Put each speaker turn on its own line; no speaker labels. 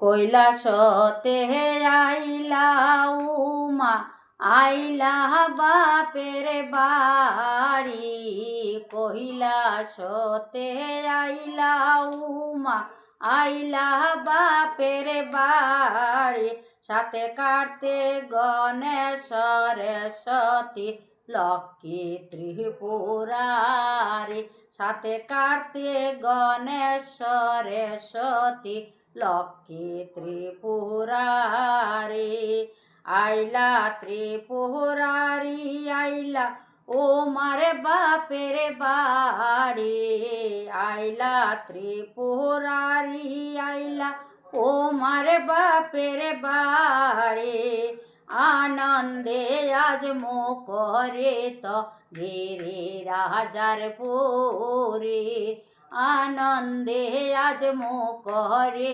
কৈলাসতে আইলা উমা আইলা বাপের বাড়ি, কৈলাসতে আইলা উমা আইলা বাপের বাড়ি। সাথে কার্তে গণেশ সরস্বতী লক্ষ্মী ত্রিপুরারি, সাথে কার্তে গণেশ সরস্বতী লক্ষ্মী ত্রিপুরারি। আইলা ত্রিপুরারি আইলা ও মারে বাপের বাড়ি, আইলা ত্রিপুরারি আইলা ও মারে বাপের বাড়ি। আনন্দে আজ মুখরিত গিরি রাজার পুরী, আনন্দে আজ মুখরিত